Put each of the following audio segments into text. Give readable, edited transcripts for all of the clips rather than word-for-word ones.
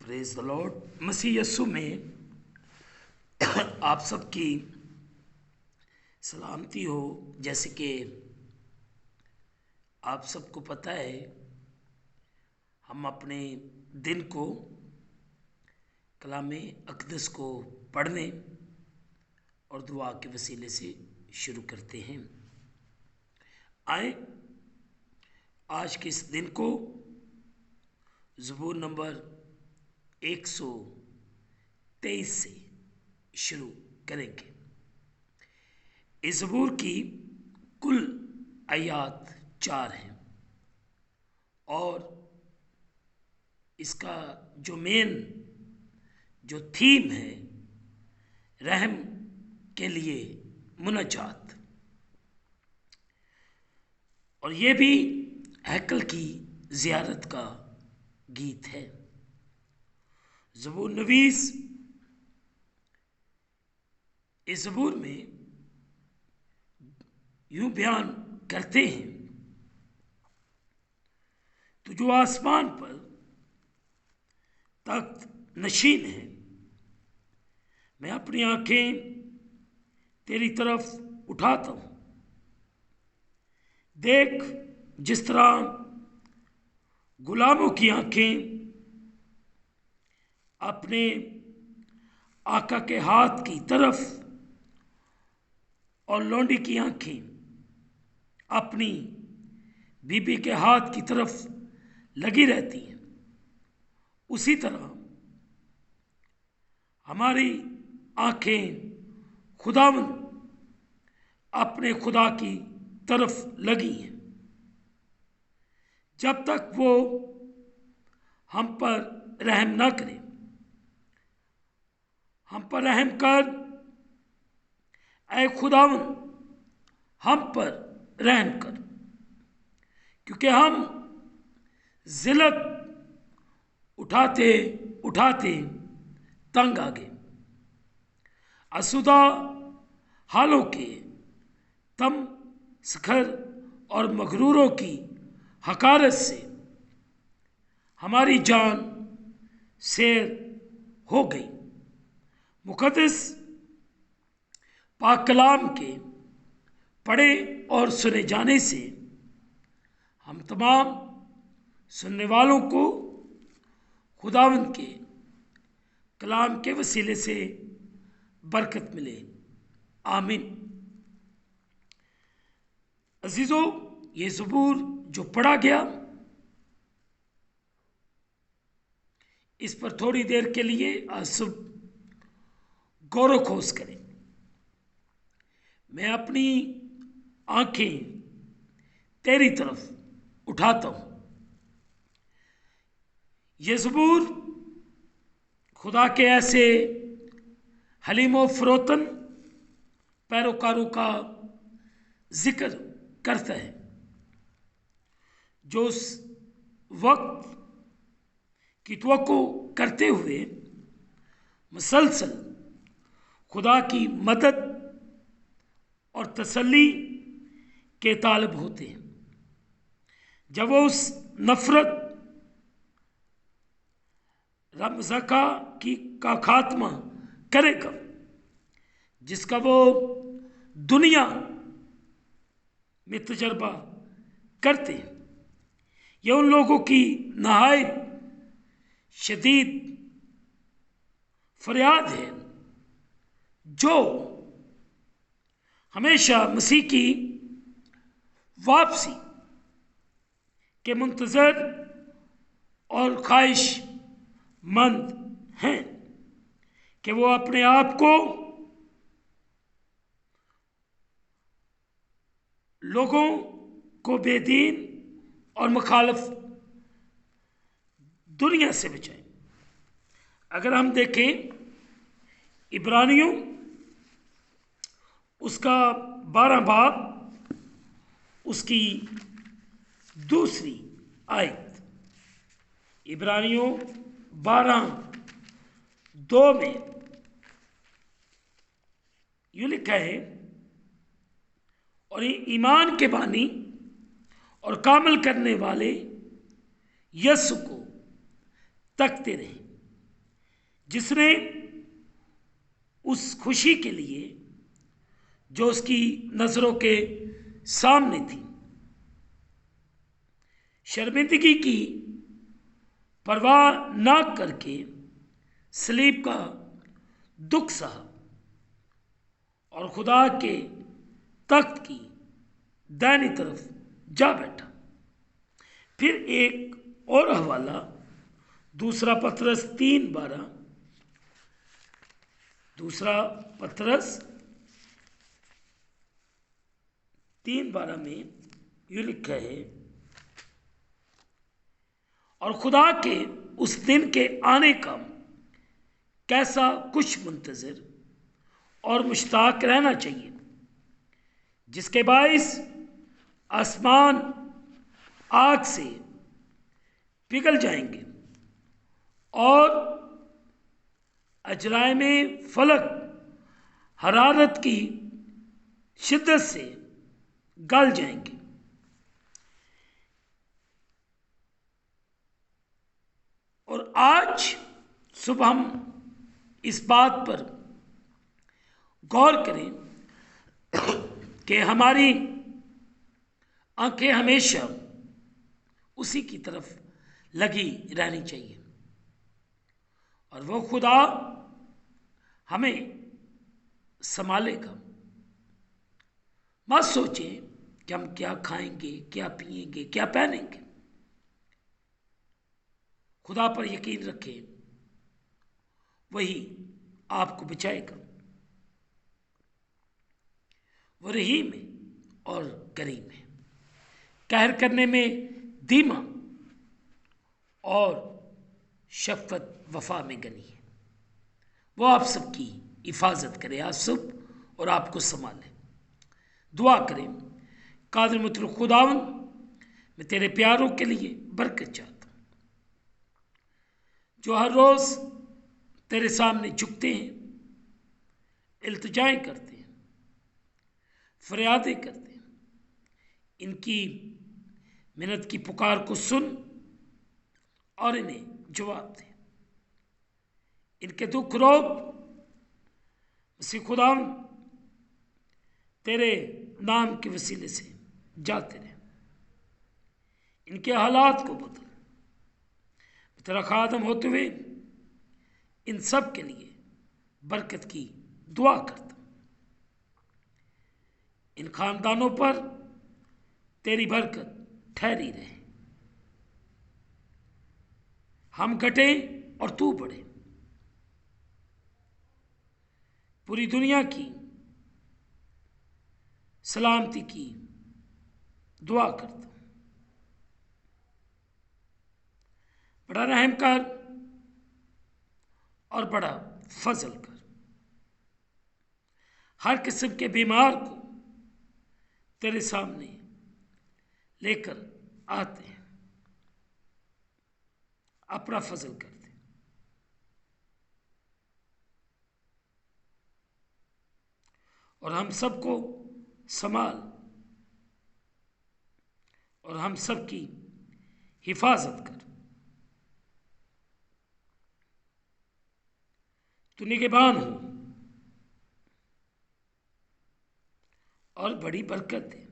Praise the Lord. मसीह यस्सु में आप सबकी सलामती हो। जैसे कि आप सबको पता है, हम अपने दिन को कलाम अक़दस को पढ़ने और दुआ के वसीले से शुरू करते हैं। आए आज के इस दिन को ज़बूर नंबर 123 से शुरू करेंगे। इस ज़बूर की कुल आयात 4 हैं और इसका जो थीम है, रहम के लिए मुनाजात, और ये भी हैकल की ज़ियारत का गीत है। ज़बूर नवीस इस ज़बूर में यूं बयान करते हैं, तो जो आसमान पर तख्त नशीन है, मैं अपनी आंखें तेरी तरफ उठाता हूँ। देख, जिस तरह गुलामों की आंखें अपने आका के हाथ की तरफ और लौंडी की आंखें अपनी बीबी के हाथ की तरफ लगी रहती हैं, उसी तरह हमारी आंखें खुदावंद अपने खुदा की तरफ लगी हैं, जब तक वो हम पर रहम ना करे। हम पर रहम कर ऐ खुदावंद, हम पर रहम कर, क्योंकि हम जिल्लत उठाते उठाते तंग आ गए। असुदा हालों के तम सखर और मगरूरों की हकारत से हमारी जान सैर हो गई। मुक़द्दस पाक कलाम के पढ़े और सुने जाने से हम तमाम सुनने वालों को खुदावंद के कलाम के वसीले से बरकत मिले। आमीन। अजीज़ों, ये ज़बूर जो पढ़ा गया, इस पर थोड़ी देर के लिए आज सुबह गौर खोज करें। मैं अपनी आंखें तेरी तरफ उठाता हूँ। ये ज़बूर खुदा के ऐसे हलीम फ़रोतन पैरोकारों का जिक्र करता है जो उस वक्त की तवक्को करते हुए मुसलसल खुदा की मदद और तसल्ली के तालब होते हैं। जब वो उस नफ़रत रमज़का का खात्मा करेगा जिसका वो दुनिया में तजर्बा करते हैं। यह उन लोगों की नहायत शदीद फरियाद है जो हमेशा मसीह की वापसी के मुंतज़र और ख्वाहिशमंद हैं कि वो अपने आप को लोगों को बेदीन और मुखालिफ दुनिया से बचाएं। अगर हम देखें इब्रानियों उसका 12 बाब उसकी 2 आयत, इब्रानियों 12:2 में यूँ लिखा है, और ईमान के बानी और कामिल करने वाले यस्सु को तकते रहे जिसने उस खुशी के लिए जो उसकी नजरों के सामने थी, शर्मिंदगी की परवाह ना करके सलीब का दुख सहा और खुदा के तख्त की दाहिनी तरफ जा बैठा। फिर एक और हवाला दूसरा पतरस 3:12, दूसरा पतरस 3:12 में यूं लिखा है, और खुदा के उस दिन के आने का कैसा कुछ मुंतजर और मुश्ताक रहना चाहिए, जिसके बाइस आसमान आग से पिघल जाएंगे और अजराए फलक हरारत की शिद्दत से गल जाएंगे। और आज सुबह हम इस बात पर गौर करें कि हमारी आंखें हमेशा उसी की तरफ लगी रहनी चाहिए और वो खुदा हमें संभालेगा। मत सोचें कि हम क्या खाएंगे, क्या पिएंगे, क्या पहनेंगे। खुदा पर यकीन रखें, वही आपको बचाएगा। वो रहीम है और करीम है, कहर करने में धीमा और शफ़क़त वफा में गनी है। वो आप सबकी हिफाजत करे आज सब और आपको संभाले। दुआ करें। कादिर मुतलक खुदावन, मैं तेरे प्यारों के लिए बरकत चाहता हूँ जो हर रोज़ तेरे सामने झुकते हैं, इल्तिजाएं करते हैं, फरियादें करते हैं। इनकी मिन्नत की पुकार को सुन और इन्हें जवाब दे। इनके दुख रोग मसीह खुदा तेरे नाम के वसीले से जाते रहे। इनके हालात को बदल। तेरा खादम होते हुए इन सब के लिए बरकत की दुआ करता हूँ। इन खानदानों पर तेरी बरकत ठहरी रहे। हम घटे और तू बढ़े। पूरी दुनिया की सलामती की दुआ करता हूँ। बड़ा रहम कर और बड़ा फजल कर। हर किस्म के बीमार को तेरे सामने लेकर आते हैं, अपना फजल कर दे। और हम सबको संभाल और हम सबकी हिफाजत कर। तू निगहबान हो और बड़ी बरकत दे।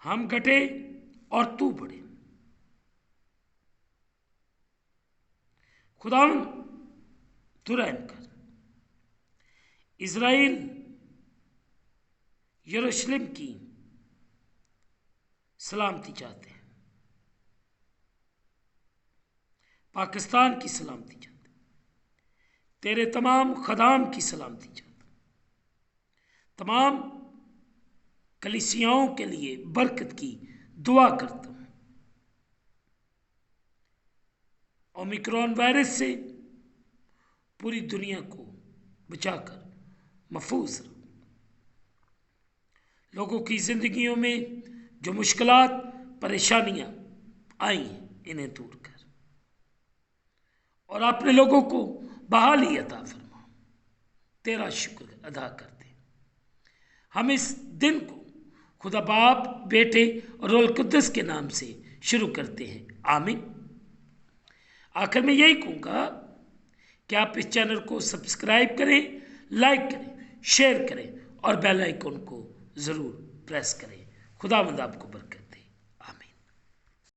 हम घटे और तू बढ़े। खुदा तू रहम कर। इज़राइल यरूशलेम की सलामती चाहते हैं, पाकिस्तान की सलामती चाहते हैं, तेरे तमाम खदाम की सलामती चाहते हैं, तमाम कलीसियाओं के लिए बरकत की दुआ करता हूँ। ओमिक्रॉन वायरस से पूरी दुनिया को बचाकर महफूज रहो। लोगों की जिंदगियों में जो मुश्किलात परेशानियां आई हैं, इन्हें दूर कर और अपने लोगों को बहाली अता फरमा। तेरा शुक्र अदा करते हैं। हम इस दिन को खुदा बाप, बेटे और रूह कुद्दस के नाम से शुरू करते हैं। आमीन। आखिर में यही कहूँगा कि आप इस चैनल को सब्सक्राइब करें, लाइक करें, शेयर करें और बेल आइकन को ज़रूर प्रेस करें। खुदावंद आपको बरकत।